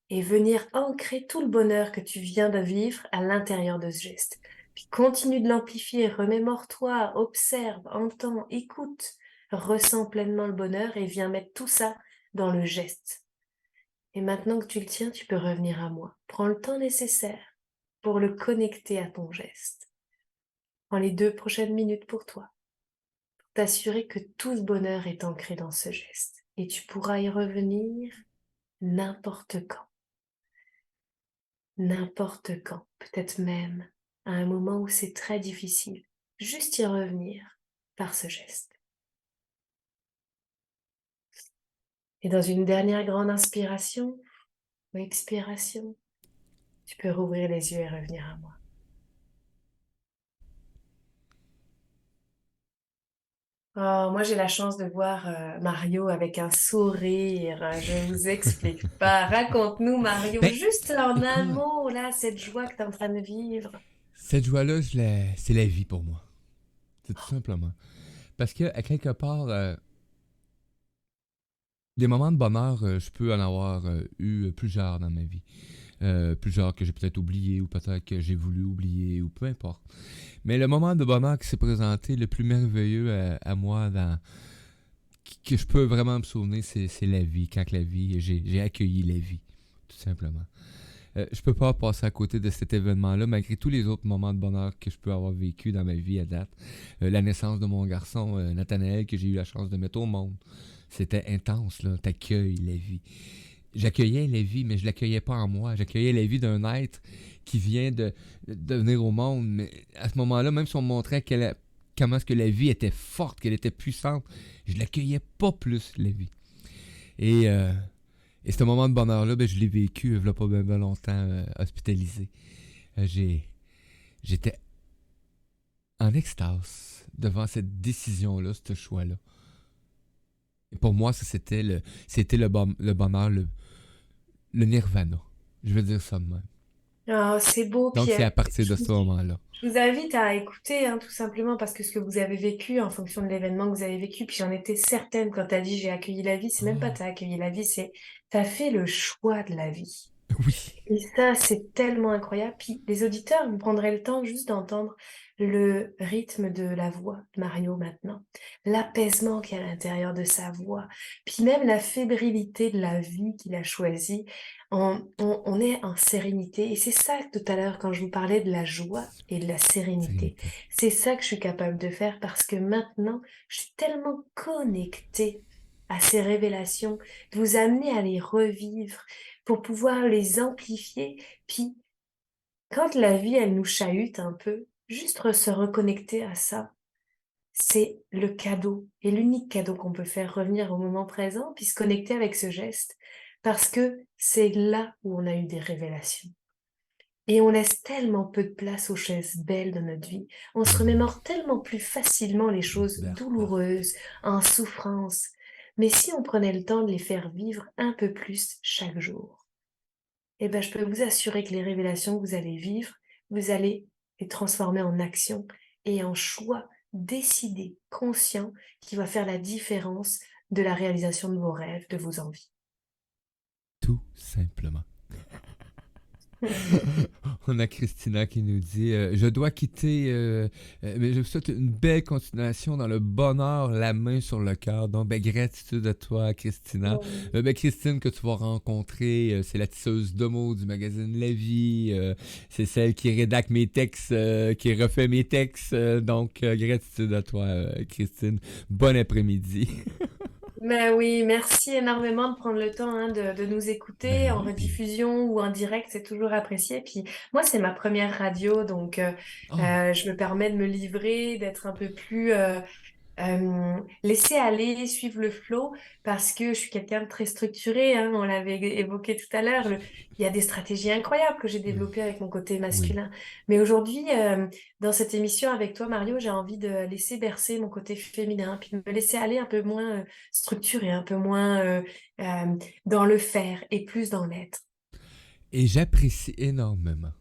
et venir ancrer tout le bonheur que tu viens de vivre à l'intérieur de ce geste. Puis continue de l'amplifier, remémore-toi, observe, entends, écoute, ressens pleinement le bonheur et viens mettre tout ça dans le geste. Et maintenant que tu le tiens, tu peux revenir à moi. Prends le temps nécessaire pour le connecter à ton geste. Prends les 2 prochaines minutes pour toi, pour t'assurer que tout ce bonheur est ancré dans ce geste. Et tu pourras y revenir n'importe quand. N'importe quand, peut-être même à un moment où c'est très difficile, juste y revenir par ce geste. Et dans une dernière grande inspiration ou expiration, tu peux rouvrir les yeux et revenir à moi. Oh, moi, j'ai la chance de voir Mario avec un sourire. Je vous explique pas. Raconte-nous, Mario,
Ben,
juste en un
écoute,
mot, là, cette joie que tu es en train de vivre.
cette joie-là, c'est la vie pour moi. C'est tout simplement. Parce que, à quelque part, des moments de bonheur, je peux en avoir eu plusieurs dans ma vie. Plusieurs que j'ai peut-être oubliés ou peut-être que j'ai voulu oublier ou peu importe. Mais le moment de bonheur qui s'est présenté le plus merveilleux à moi que je peux vraiment me souvenir, c'est la vie. Quand la vie, j'ai accueilli la vie, tout simplement. Je peux pas passer à côté de cet événement-là, malgré tous les autres moments de bonheur que je peux avoir vécu dans ma vie à date. La naissance de mon garçon, Nathanaël, que j'ai eu la chance de mettre au monde. C'était intense, là. T'accueilles la vie. J'accueillais la vie, mais je l'accueillais pas en moi. J'accueillais la vie d'un être qui vient de venir au monde. Mais à ce moment-là, même si on me montrait comment est-ce que la vie était forte, qu'elle était puissante, je l'accueillais pas plus, la vie. Et, euh, et ce moment de bonheur-là, ben, je l'ai vécu il y a pas bien longtemps, hospitalisé. J'étais en extase devant cette décision-là, ce choix-là. Et pour moi, ça, c'était le bonheur, le nirvana. Je veux dire ça de même.
Oh, c'est beau,
Donc,
puis
c'est à partir de ce moment-là.
je vous invite à écouter, hein, tout simplement parce que ce que vous avez vécu en fonction de l'événement que vous avez vécu, puis j'en étais certaine quand tu as dit j'ai accueilli la vie, c'est même pas
Oh,
tu as accueilli la vie, c'est tu as fait le choix de la vie.
oui.
Et ça, c'est tellement incroyable. Puis les auditeurs, vous prendrez le temps juste d'entendre le rythme de la voix de Mario maintenant, l'apaisement qu'il y a à l'intérieur de sa voix, puis même la fébrilité de la vie qu'il a choisie. On est en sérénité. Et c'est ça tout à l'heure, quand je vous parlais de la joie et de la sérénité,
Sérénité.
c'est ça que je suis capable de faire parce que maintenant, je suis tellement connectée à ces révélations, de vous amener à les revivre pour pouvoir les amplifier. Puis, quand la vie, elle nous chahute un peu, juste se reconnecter à ça, c'est le cadeau et l'unique cadeau qu'on peut faire, revenir au moment présent, puis se connecter avec ce geste, parce que c'est là où on a eu des révélations. Et on laisse tellement peu de place aux choses belles de notre vie. On se remémore tellement plus facilement les choses
Bertha.
douloureuses, en souffrance. Mais si on prenait le temps de les faire vivre un peu plus chaque jour, eh ben, je peux vous assurer que les révélations que vous allez vivre, vous allez les transformer en action et en choix décidé, conscient, qui va faire la différence de la réalisation de vos rêves, de vos envies.
Tout simplement. On a Christina qui nous dit je dois quitter, mais je vous souhaite une belle continuation dans le bonheur, la main sur le cœur. Donc, ben, gratitude à toi, Christina.
Oh.
Ben, Christine, que tu vas rencontrer, c'est la tisseuse de mots du magazine La Vie. C'est celle qui rédacte mes textes, qui refait mes textes. Donc, gratitude à toi, Christine. Bon après-midi.
Ben oui, merci énormément de prendre le temps, hein, de nous écouter
Ben
en
oui, puis.
rediffusion ou en direct, c'est toujours apprécié. Puis moi, c'est ma première radio, donc
Oh,
je me permets de me livrer, d'être un peu plus laisser aller, suivre le flow, parce que je suis quelqu'un de très structuré, hein, on l'avait évoqué tout à l'heure. Il y a des stratégies incroyables que j'ai
oui,
développées avec mon côté
oui.
masculin. Mais aujourd'hui, dans cette émission avec toi, Mario, j'ai envie de laisser bercer mon côté féminin, puis de me laisser aller un peu moins structuré, un peu moins dans le faire et plus dans l'être.
Et j'apprécie énormément.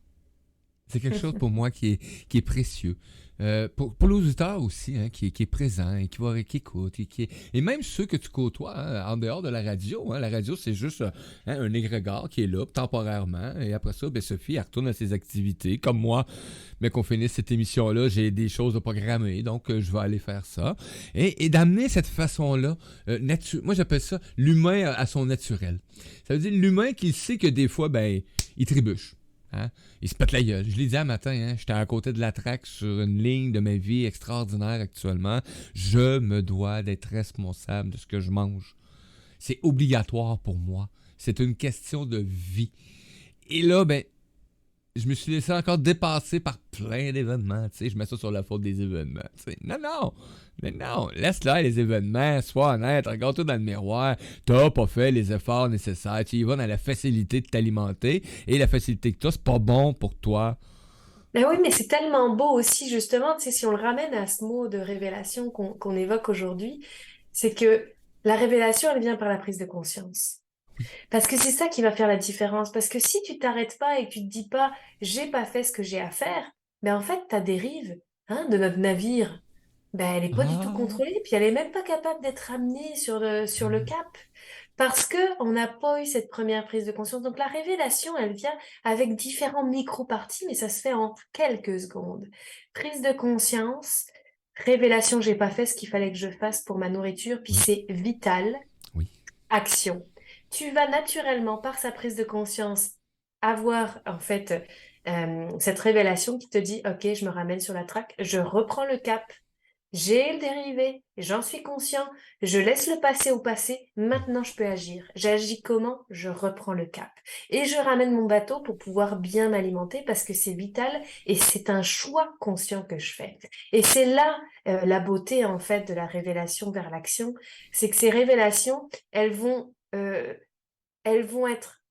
C'est quelque chose pour moi qui est précieux. Pour l'auditeur aussi, hein, qui est présent, et qui écoute, et même ceux que tu côtoies hein, en dehors de la radio. Hein. La radio, c'est juste hein, un égrégore qui est là temporairement. Et après ça, ben, Sophie, elle retourne à ses activités. Comme moi, mais qu'on finisse cette émission-là, j'ai des choses à programmer, donc je vais aller faire ça. Et d'amener cette façon-là, moi j'appelle ça l'humain à son naturel. Ça veut dire l'humain qui sait que des fois, ben, il trébuche. Hein? Il se pète la gueule. Je l'ai dit un matin, hein, j'étais à côté de la traque sur une ligne de ma vie extraordinaire actuellement. Je me dois d'être responsable de ce que je mange. C'est obligatoire pour moi. C'est une question de vie. Et là, ben, je me suis laissé encore dépasser par plein d'événements. Tu sais, je mets ça sur la faute des événements. Tu sais. Non, non. Mais non, laisse là les événements, sois honnête, regarde-toi dans le miroir, t'as pas fait les efforts nécessaires, tu y vas dans la facilité de t'alimenter, et la facilité que t'as, c'est pas bon pour toi.
Ben oui, mais c'est tellement beau aussi, justement, tu sais, si on le ramène à ce mot de révélation qu'on évoque aujourd'hui, c'est que la révélation, elle vient par la prise de conscience. Parce que c'est ça qui va faire la différence. Parce que si tu t'arrêtes pas et que tu te dis pas, j'ai pas fait ce que j'ai à faire, ben en fait, ta dérive, de notre navire, ben elle est pas du tout
Ah,
contrôlée, puis elle est même pas capable d'être amenée sur le cap. Parce que on n'a pas eu cette première prise de conscience. Donc la révélation, elle vient avec différents micro-parties, mais ça se fait en quelques secondes. Prise de conscience, révélation, j'ai pas fait ce qu'il fallait que je fasse pour ma nourriture, puis
oui,
c'est vital.
oui.
Action. Tu vas naturellement, par sa prise de conscience, avoir en fait cette révélation qui te dit, OK, je me ramène sur la traque, je reprends le cap, j'ai dérivé, j'en suis conscient, je laisse le passé au passé, maintenant je peux agir. J'agis comment? Je reprends le cap. Et je ramène mon bateau pour pouvoir bien m'alimenter parce que c'est vital et c'est un choix conscient que je fais. Et c'est là la beauté en fait de la révélation vers l'action, c'est que ces révélations, elles vont être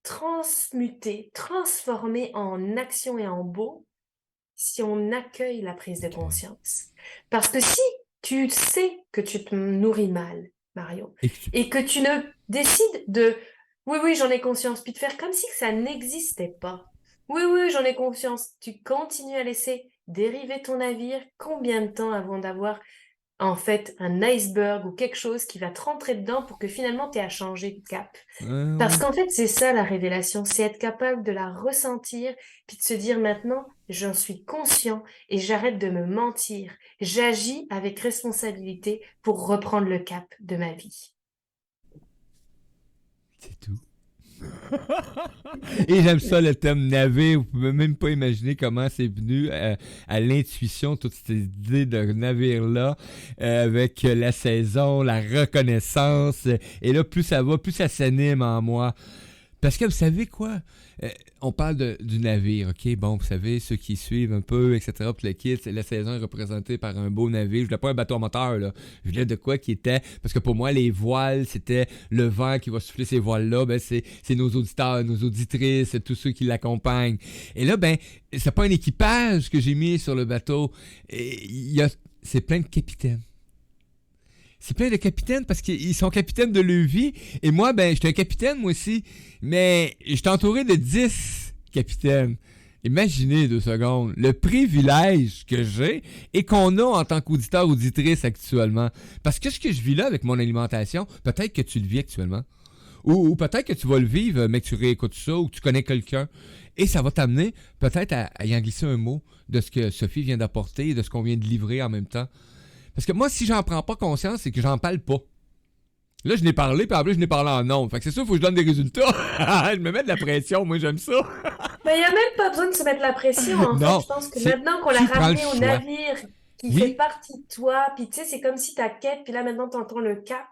transmutées, transformées en action et en beau si on accueille la prise de
Ok.
conscience. Parce que si tu sais que tu te nourris mal, Mario,
Et que tu-
et que tu ne décides de oui, oui, j'en ai conscience, puis de faire comme si ça n'existait pas. Oui, oui, j'en ai conscience. Tu continues à laisser dériver ton navire. Combien de temps avant d'avoir en fait un iceberg ou quelque chose qui va te rentrer dedans pour que finalement tu aies à changer de cap? Parce
Oui.
qu'en fait, c'est ça la révélation, c'est être capable de la ressentir, puis de se dire maintenant, j'en suis conscient et j'arrête de me mentir. J'agis avec responsabilité pour reprendre le cap de ma vie.
C'est tout. Et j'aime ça le thème navire. Vous pouvez même pas imaginer comment c'est venu à l'intuition, toute cette idée de navire-là, avec la saison, la reconnaissance. Et là, plus ça va, plus ça s'anime en moi. Parce que vous savez quoi? Euh, on parle du navire, ok? Bon, vous savez, ceux qui suivent un peu, etc. Puis le kit, la saison est représentée par un beau navire. Je voulais pas un bateau à moteur, là. Je voulais de quoi qui était. Parce que pour moi, les voiles, c'était le vent qui va souffler ces voiles-là. Ben, c'est nos auditeurs, nos auditrices, tous ceux qui l'accompagnent. Et là, ben, c'est pas un équipage que j'ai mis sur le bateau. C'est plein de capitaines. C'est plein de capitaines parce qu'ils sont capitaines de leur vie. Et moi, ben, j'étais un capitaine, moi aussi. Mais j'étais entouré de 10 capitaines. Imaginez 2 secondes le privilège que j'ai et qu'on a en tant qu'auditeur auditrice actuellement. Parce que ce que je vis là avec mon alimentation, peut-être que tu le vis actuellement. Ou peut-être que tu vas le vivre, mais que tu réécoutes ça ou que tu connais quelqu'un. Et ça va t'amener peut-être à y en glisser un mot de ce que Sophie vient d'apporter et de ce qu'on vient de livrer en même temps. Parce que moi, si j'en prends pas conscience, c'est que j'en parle pas. Là, je n'ai parlé, puis en plus, je n'ai parlé en nombre. Fait que c'est sûr, il faut que je donne des résultats. Je me mets de la pression, moi, j'aime ça.
Mais il n'y a même pas besoin de se mettre la pression. En fait,
Non,
je pense que
c'est
maintenant qu'on l'a
qui prend le
ramené au
choix.
navire qui fait
Oui,
partie de toi, puis tu sais, c'est comme si ta quête, puis là maintenant tu entends le cap.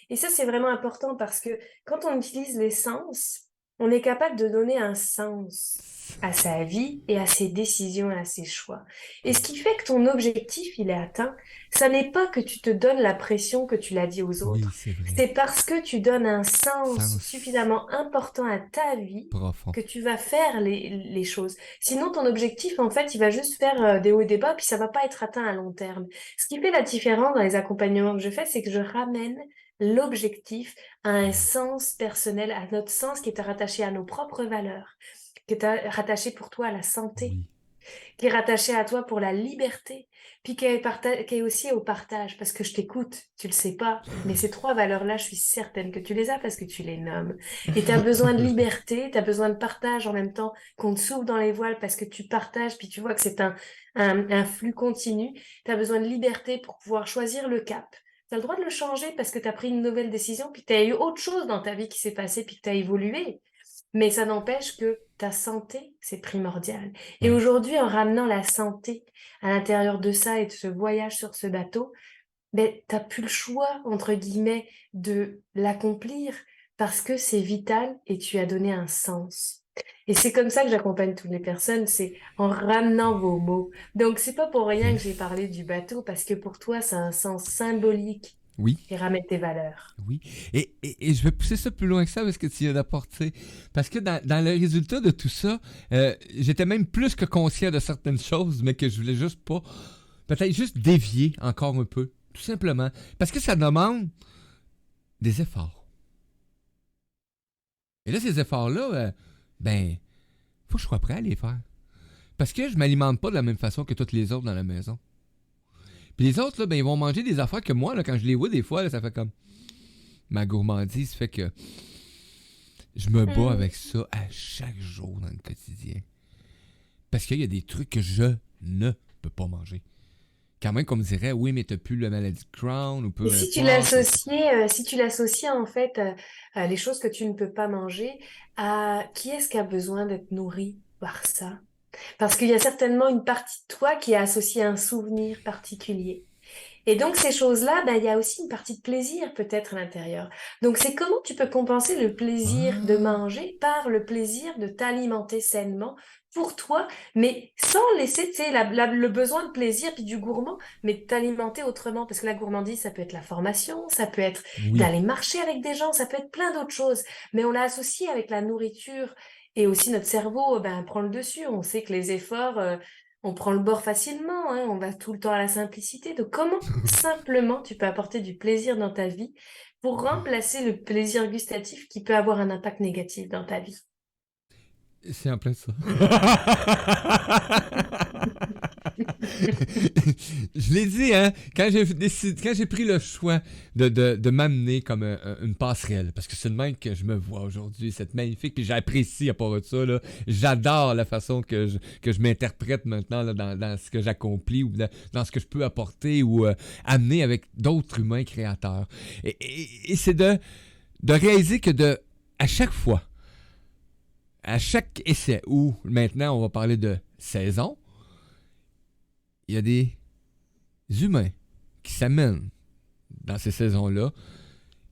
Et ça, c'est vraiment important parce que quand on utilise les sens, on est capable de donner un sens à sa vie et à ses décisions et à ses choix. Et ce qui fait que ton objectif, il est atteint, ça n'est pas que tu te donnes la pression que tu l'as dit aux
oui,
autres.
c'est vrai.
C'est parce que tu donnes un sens
Sens
suffisamment important à ta vie
profond.
que tu vas faire les choses. Sinon, ton objectif, en fait, il va juste faire des hauts et des bas, puis ça va pas être atteint à long terme. Ce qui fait la différence dans les accompagnements que je fais, c'est que je ramène l'objectif à un sens personnel, à notre sens qui est rattaché à nos propres valeurs, qui est rattaché pour toi à la santé,
Oui.
qui est rattaché à toi pour la liberté, puis qui est aussi au partage, parce que je t'écoute, tu le sais pas, mais ces trois valeurs-là, je suis certaine que tu les as parce que tu les nommes. Et tu as besoin de liberté, tu as besoin de partage en même temps qu'on te souffle dans les voiles parce que tu partages, puis tu vois que c'est un flux continu. Tu as besoin de liberté pour pouvoir choisir le cap. Tu as le droit de le changer parce que tu as pris une nouvelle décision, puis tu as eu autre chose dans ta vie qui s'est passée, puis que tu as évolué. Mais ça n'empêche que ta santé, c'est primordial. Et
Ouais.
aujourd'hui, en ramenant la santé à l'intérieur de ça et de ce voyage sur ce bateau, ben, t'as plus le choix, entre guillemets, de l'accomplir parce que c'est vital et tu as donné un sens. Et c'est comme ça que j'accompagne toutes les personnes, c'est en ramenant vos mots. Donc, c'est pas pour rien que j'ai
Yes.
parlé du bateau, parce que pour toi, ça a un sens symbolique
Oui,
et ramène tes valeurs.
oui. Et je vais pousser ça plus loin que ça parce que tu viens d'apporter. Parce que dans le résultat de tout ça, j'étais même plus que conscient de certaines choses, mais que je voulais juste pas. Peut-être juste dévier encore un peu. Tout simplement. Parce que ça demande des efforts. Et là, ces efforts-là, ben, faut que je sois prêt à les faire. Parce que je m'alimente pas de la même façon que toutes les autres dans la maison. Puis les autres, là, ben, ils vont manger des affaires que moi, là, quand je les vois, des fois, là, ça fait comme. Ma gourmandise fait que je me bats
Hmm.
avec ça à chaque jour dans le quotidien. Parce qu'il y a des trucs que je ne peux pas manger. Quand même qu'on me dirait, oui, mais t'as plus la maladie de Crohn ou
Et
peu importe.
si tu l'associes en fait les choses que tu ne peux pas manger à qui est-ce qui a besoin d'être nourri par ça? Parce qu'il y a certainement une partie de toi qui est associée à un souvenir particulier. Et donc ces choses-là, ben, il y a aussi une partie de plaisir peut-être à l'intérieur. Donc c'est comment tu peux compenser le plaisir de
Ah,
manger par le plaisir de t'alimenter sainement pour toi, mais sans laisser, tu sais, le besoin de plaisir puis du gourmand, mais de t'alimenter autrement. Parce que la gourmandise, ça peut être la formation, ça peut être
oui.
d'aller marcher avec des gens, ça peut être plein d'autres choses. Mais on l'a associé avec la nourriture et aussi notre cerveau, ben, prend le dessus. On sait que les efforts, on prend le bord facilement, hein, on va tout le temps à la simplicité. Donc, comment simplement tu peux apporter du plaisir dans ta vie pour remplacer le plaisir gustatif qui peut avoir un impact négatif dans ta vie?
C'est en plein ça. Je l'ai dit, hein, quand j'ai pris le choix de m'amener comme une passerelle, parce que c'est de même que je me vois aujourd'hui, cette magnifique, puis j'apprécie à part de ça, là, j'adore la façon que je m'interprète maintenant là, dans ce que j'accomplis ou dans ce que je peux apporter ou amener avec d'autres humains créateurs. Et c'est de réaliser que à chaque fois, à chaque essai, ou maintenant on va parler de saison, il y a des humains qui s'amènent dans ces saisons-là,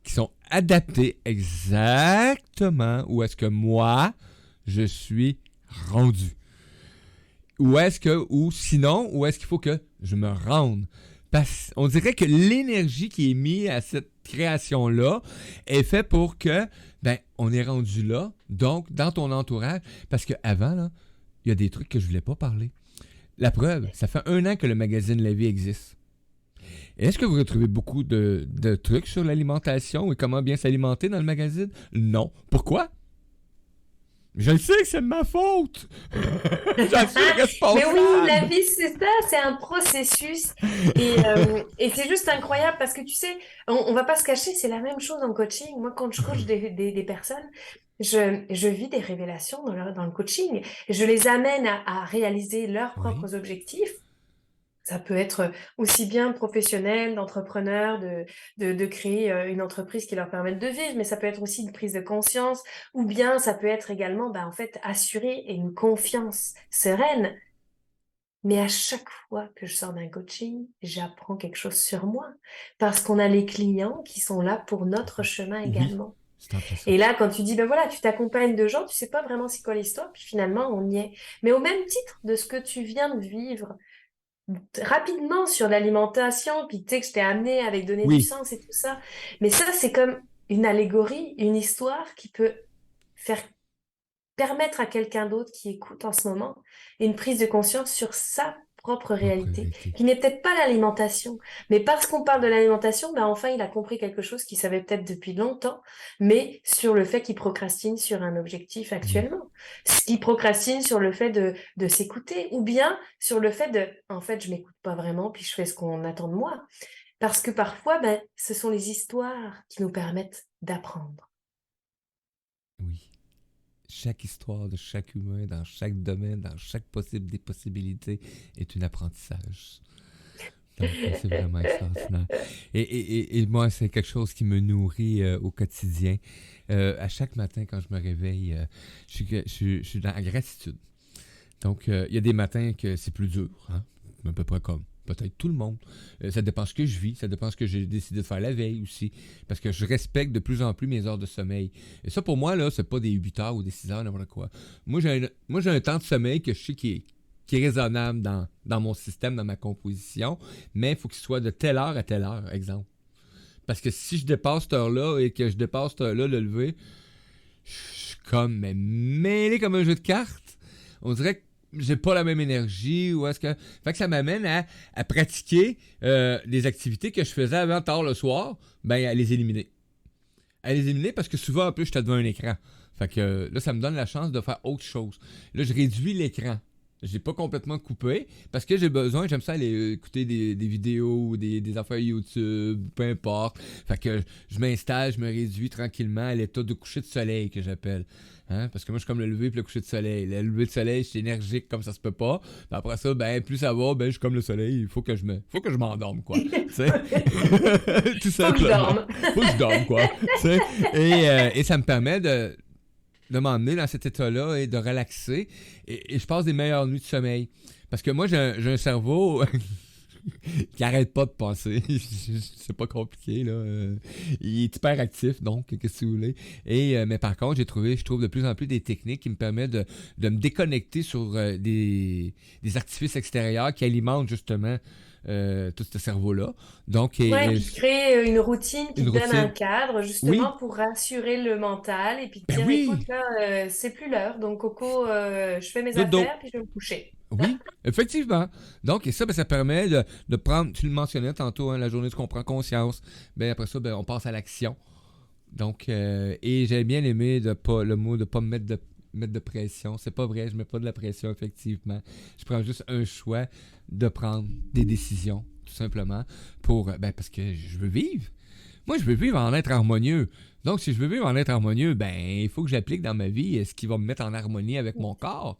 qui sont adaptés exactement où est-ce que moi, je suis rendu. Ou sinon, où est-ce qu'il faut que je me rende. Parce on dirait que l'énergie qui est mise à cette création-là est faite pour que, ben, on est rendu là, donc dans ton entourage, parce qu'avant, là, il y a des trucs que je voulais pas parler. La preuve, ça fait 1 an que le magazine La Vie existe. Est-ce que vous retrouvez beaucoup de trucs sur l'alimentation et comment bien s'alimenter dans le magazine? Non. Pourquoi? Je le sais que c'est de ma faute. J'en suis
Mais oui, la
responsable.
vie, c'est ça, c'est un processus et c'est juste incroyable parce que tu sais, on va pas se cacher, c'est la même chose en coaching. Moi, quand je coach des personnes, je vis des révélations dans le coaching. Je les amène à réaliser leurs
Oui,
propres objectifs. Ça peut être aussi bien professionnel, d'entrepreneur, de créer une entreprise qui leur permette de vivre, mais ça peut être aussi une prise de conscience, ou bien ça peut être également, en fait, assurer une confiance sereine. Mais à chaque fois que je sors d'un coaching, j'apprends quelque chose sur moi, parce qu'on a les clients qui sont là pour notre
oui,
chemin
oui.
également.
C'est en plein ça.
Et là, quand tu dis, ben voilà, tu t'accompagnes de gens, tu sais pas vraiment c'est quoi l'histoire, puis finalement, on y est. Mais au même titre de ce que tu viens de vivre, rapidement sur l'alimentation, puis tu sais que je t'ai amené avec donner du
Oui,
sens et tout ça. Mais ça, c'est comme une allégorie, une histoire qui peut faire permettre à quelqu'un d'autre qui écoute en ce moment une prise de conscience sur sa propre
propre
réalité,
vérité.
qui n'est peut-être pas l'alimentation. Mais parce qu'on parle de l'alimentation, ben enfin, il a compris quelque chose qu'il savait peut-être depuis longtemps, mais sur le fait qu'il procrastine sur un objectif
Oui,
actuellement. Qu'il procrastine sur le fait de s'écouter, ou bien sur le fait de, en fait, je m'écoute pas vraiment, puis je fais ce qu'on attend de moi. Parce que parfois, ben, ce sont les histoires qui nous permettent d'apprendre.
oui. Chaque histoire de chaque humain, dans chaque domaine, dans chaque possible des possibilités, est un apprentissage. Donc, c'est vraiment extraordinaire. Et moi, c'est quelque chose qui me nourrit au quotidien. À chaque matin, quand je me réveille, je suis dans la gratitude. Donc, il y a des matins que c'est plus dur, hein? À peu près comme peut-être tout le monde. Ça dépend ce que je vis, ça dépend ce que j'ai décidé de faire la veille aussi. Parce que je respecte de plus en plus mes heures de sommeil. Et ça, pour moi, là, c'est pas des 8 heures ou des 6 heures, n'importe quoi. Moi, j'ai un temps de sommeil que je sais qui est raisonnable dans mon système, dans ma composition, mais il faut qu'il soit de telle heure à telle heure, exemple. Parce que si je dépasse cette heure-là et que je dépasse cette heure-là, le lever, je suis comme mais mêlé comme un jeu de cartes. On dirait que j'ai pas la même énergie ou est-ce que. Fait que ça m'amène à pratiquer des activités que je faisais avant tard le soir, ben à les éliminer. À les éliminer parce que souvent en plus j'étais devant un écran. Fait que là, ça me donne la chance de faire autre chose. Là, je réduis l'écran. J'ai pas complètement coupé parce que j'aime ça aller écouter des vidéos, des affaires YouTube, peu importe. Fait que je m'installe, je me réduis tranquillement à l'état de coucher de soleil que j'appelle. Hein? Parce que moi je suis comme le lever puis le coucher de soleil. Le lever de soleil, je suis énergique comme ça se peut pas. Puis après ça, ben plus ça va, ben je suis comme le soleil, il faut que je m'endorme quoi. Tu sais? Tout simplement. Faut que je dorme quoi. Tu sais? Et ça me permet de m'emmener dans cet état-là et de relaxer. Et je passe des meilleures nuits de sommeil. Parce que moi, j'ai un cerveau qui arrête pas de penser. C'est pas compliqué, là. Il est hyper actif, donc, qu'est-ce que vous voulez. Mais par contre, je trouve de plus en plus des techniques qui me permettent de me déconnecter sur des artifices extérieurs qui alimentent justement tout ce cerveau-là. Donc,
Puis créer une routine qui te donne un cadre,
oui,
justement, pour rassurer le mental et puis te
ben
dire,
oui,
écoute, là, c'est plus l'heure, donc Coco, je fais mes
dodo.
affaires puis je vais me coucher.
Oui, effectivement. Donc, et ça, ben, ça permet de prendre, tu le mentionnais tantôt, hein, la journée où on prend conscience. Ben, après ça, ben, on passe à l'action. Donc, et j'ai bien aimé le mot de pas me mettre de pression. C'est pas vrai, je mets pas de la pression, effectivement. Je prends juste un choix de prendre des décisions, tout simplement, parce que je veux vivre. Moi, je veux vivre en être harmonieux. Donc, si je veux vivre en être harmonieux, ben, il faut que j'applique dans ma vie ce qui va me mettre en harmonie avec mon corps.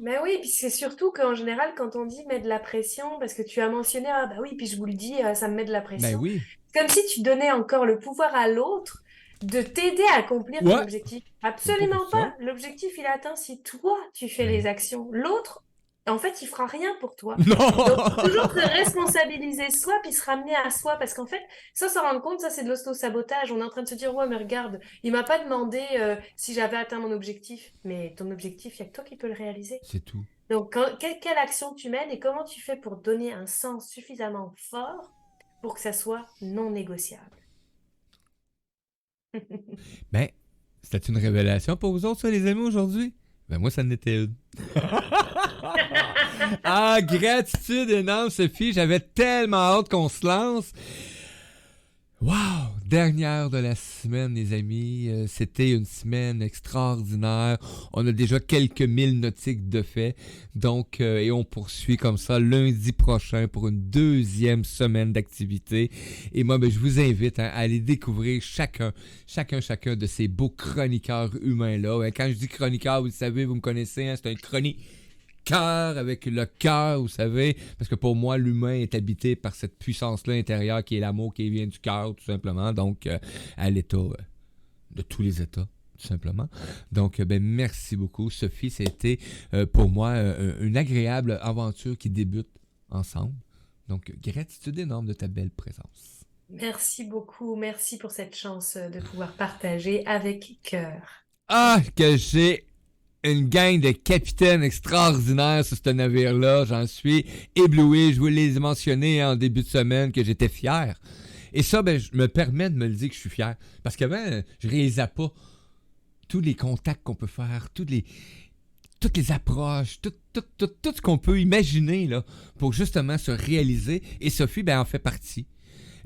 Mais oui, puis c'est surtout qu'en général, quand on dit met de la pression, parce que tu as mentionné, ah bah oui, puis je vous le dis, ça me met de la
Ben
pression.
oui.
C'est comme si tu donnais encore le pouvoir à l'autre de t'aider à accomplir ton
Ouais.
objectif.
C'est pas
Absolument
ça.
pas. L'objectif, il est atteint si toi, tu fais les
Ben,
actions. L'autre, en fait, il fera rien pour toi. Donc,
non!
toujours se responsabiliser soi, puis se ramener à soi, parce qu'en fait, sans s'en rendre compte, ça, c'est de l'auto-sabotage. On est en train de se dire, ouais, mais regarde, il m'a pas demandé si j'avais atteint mon objectif. Mais ton objectif, il n'y a que toi qui peux le réaliser.
C'est tout.
Donc, quelle action tu mènes et comment tu fais pour donner un sens suffisamment fort pour que ça soit non négociable?
Ben, c'était une révélation pour vous autres, ça, les amis, aujourd'hui? Ben, moi, ça n'était une. Ah, gratitude énorme, Sophie. J'avais tellement hâte qu'on se lance. Wow! Dernière de la semaine, les amis. C'était une semaine extraordinaire. On a déjà quelques milles nautiques de fait. Donc, et on poursuit comme ça lundi prochain pour une deuxième semaine d'activité. Et moi, ben, je vous invite à aller découvrir chacun de ces beaux chroniqueurs humains-là. Quand je dis chroniqueur, vous le savez, vous me connaissez, hein, c'est un chroniqueur avec le cœur, vous savez, parce que pour moi, l'humain est habité par cette puissance-là intérieure qui est l'amour qui vient du cœur, tout simplement. Donc, à l'état de tous les états, tout simplement. Donc, ben, merci beaucoup, Sophie. C'était pour moi une agréable aventure qui débute ensemble. Donc, gratitude énorme de ta belle présence.
Merci beaucoup. Merci pour cette chance de pouvoir partager avec cœur.
Ah, que j'ai une gang de capitaines extraordinaires sur ce navire-là. J'en suis ébloui. Je vous l'ai mentionné en début de semaine que j'étais fier. Et ça, ben, je me permets de me le dire que je suis fier. Parce qu'avant, je réalisais pas tous les contacts qu'on peut faire, toutes les approches, tout ce qu'on peut imaginer là, pour justement se réaliser. Et Sophie, ben, en fait partie.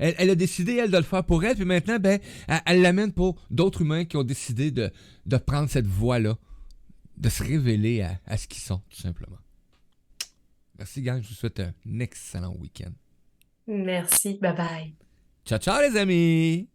Elle a décidé, elle, de le faire pour elle. Puis maintenant, ben, elle l'amène pour d'autres humains qui ont décidé de prendre cette voie-là, de se révéler à ce qu'ils sont, tout simplement. Merci, gang. Je vous souhaite un excellent week-end.
Merci. Bye bye.
Ciao, ciao, les amis!